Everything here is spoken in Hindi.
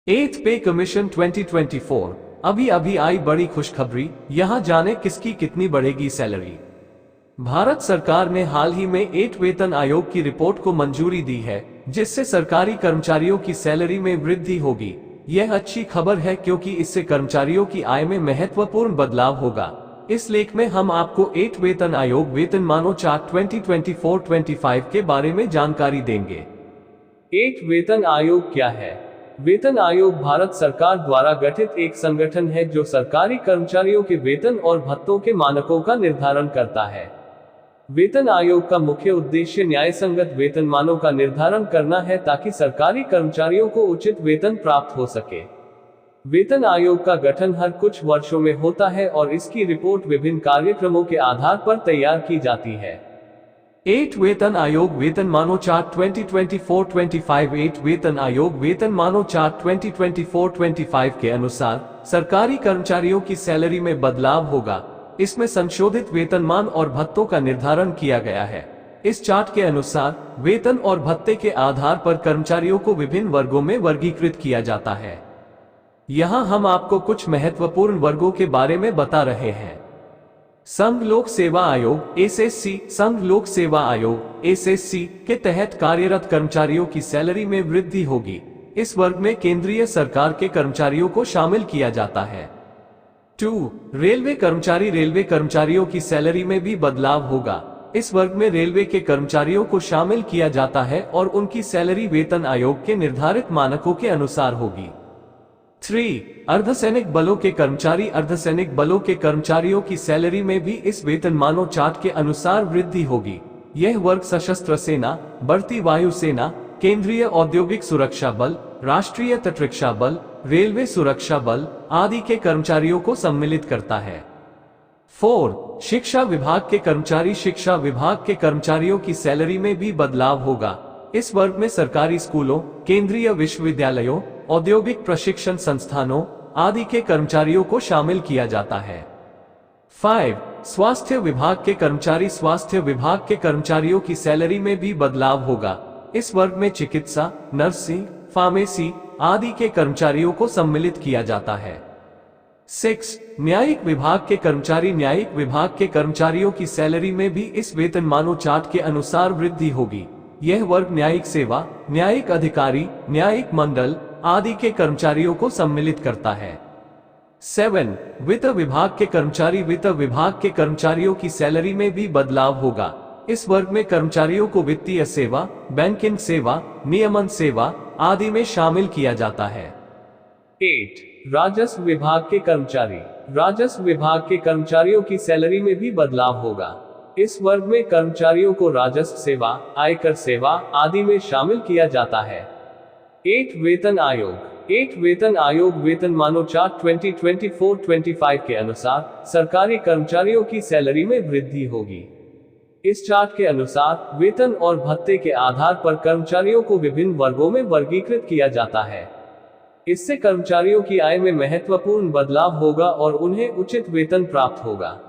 एथ पे कमीशन 2024। अभी अभी आई बड़ी खुशखबरी, यहां जाने किसकी कितनी बढ़ेगी सैलरी। भारत सरकार ने हाल ही में 8 वेतन आयोग की रिपोर्ट को मंजूरी दी है, जिससे सरकारी कर्मचारियों की सैलरी में वृद्धि होगी। यह अच्छी खबर है क्योंकि इससे कर्मचारियों की आय में महत्वपूर्ण बदलाव होगा। इस लेख में हम आपको 8 वेतन आयोग वेतनमानों चार्ट 2024-25 के बारे में जानकारी देंगे। 8 वेतन आयोग क्या है? वेतन आयोग भारत सरकार द्वारा गठित एक संगठन है जो सरकारी कर्मचारियों के वेतन और भत्तों के मानकों का निर्धारण करता है। वेतन आयोग का मुख्य उद्देश्य न्यायसंगत वेतनमानों का निर्धारण करना है ताकि सरकारी कर्मचारियों को उचित वेतन प्राप्त हो सके। वेतन आयोग का गठन हर कुछ वर्षों में होता है और इसकी रिपोर्ट विभिन्न कार्यक्रमों के आधार पर तैयार की जाती है। 8 वेतन आयोग वेतनमानों चार्ट 2024-25। 8 वेतन आयोग वेतनमानों चार्ट 2024-25 के अनुसार सरकारी कर्मचारियों की सैलरी में बदलाव होगा। इसमें संशोधित वेतनमान और भत्तों का निर्धारण किया गया है। इस चार्ट के अनुसार वेतन और भत्ते के आधार पर कर्मचारियों को विभिन्न वर्गों में वर्गीकृत किया जाता है। यहाँ हम आपको कुछ महत्वपूर्ण वर्गों के बारे में बता रहे हैं। संघ लोक सेवा आयोग एसएससी। संघ लोक सेवा आयोग एसएससी के तहत कार्यरत कर्मचारियों की सैलरी में वृद्धि होगी। इस वर्ग में केंद्रीय सरकार के कर्मचारियों को शामिल किया जाता है। 2. रेलवे कर्मचारी। रेलवे कर्मचारियों की सैलरी में भी बदलाव होगा। इस वर्ग में रेलवे के कर्मचारियों को शामिल किया जाता है और उनकी सैलरी वेतन आयोग के निर्धारित मानकों के अनुसार होगी। 3. अर्धसैनिक बलों के कर्मचारी। अर्धसैनिक बलों के कर्मचारियों की सैलरी में भी इस वेतनमानों चार्ट के अनुसार वृद्धि होगी। यह वर्ग सशस्त्र सेना, बढ़ती वायु सेना, केंद्रीय औद्योगिक सुरक्षा बल, राष्ट्रीय तटरक्षा बल, रेलवे सुरक्षा बल आदि के कर्मचारियों को सम्मिलित करता है। 4. शिक्षा विभाग के कर्मचारी। शिक्षा विभाग के कर्मचारियों की सैलरी में भी बदलाव होगा। इस वर्ग में सरकारी स्कूलों, केंद्रीय विश्वविद्यालयों, औद्योगिक प्रशिक्षण संस्थानों आदि के कर्मचारियों को शामिल किया जाता है। 5. स्वास्थ्य विभाग के कर्मचारी। स्वास्थ्य विभाग के कर्मचारियों की सैलरी में भी बदलाव होगा। इस वर्ग में चिकित्सा, नर्सिंग, फार्मेसी आदि के कर्मचारियों को सम्मिलित किया जाता है। 6. न्यायिक विभाग के कर्मचारी। न्यायिक विभाग के कर्मचारियों की सैलरी में भी इस वेतनमानों चार्ट के अनुसार वृद्धि होगी। यह वर्ग न्यायिक सेवा, न्यायिक अधिकारी, न्यायिक मंडल आदि के कर्मचारियों को सम्मिलित करता है। 7. वित्त विभाग के कर्मचारी। वित्त विभाग के कर्मचारियों की सैलरी में भी बदलाव होगा। इस वर्ग में कर्मचारियों को वित्तीय सेवा, बैंकिंग सेवा, नियमन सेवा आदि में शामिल किया जाता है। 8. राजस्व विभाग के कर्मचारी। राजस्व विभाग के कर्मचारियों की सैलरी में भी बदलाव होगा। इस वर्ग में कर्मचारियों को राजस्व सेवा, आयकर सेवा आदि में शामिल किया जाता है। 8 वेतन आयोग। 8 वेतन आयोग वेतनमानों चार्ट 2024-25 के अनुसार सरकारी कर्मचारियों की सैलरी में वृद्धि होगी। इस चार्ट के अनुसार वेतन और भत्ते के आधार पर कर्मचारियों को विभिन्न वर्गों में वर्गीकृत किया जाता है। इससे कर्मचारियों की आय में महत्वपूर्ण बदलाव होगा और उन्हें उचित वेतन प्राप्त होगा।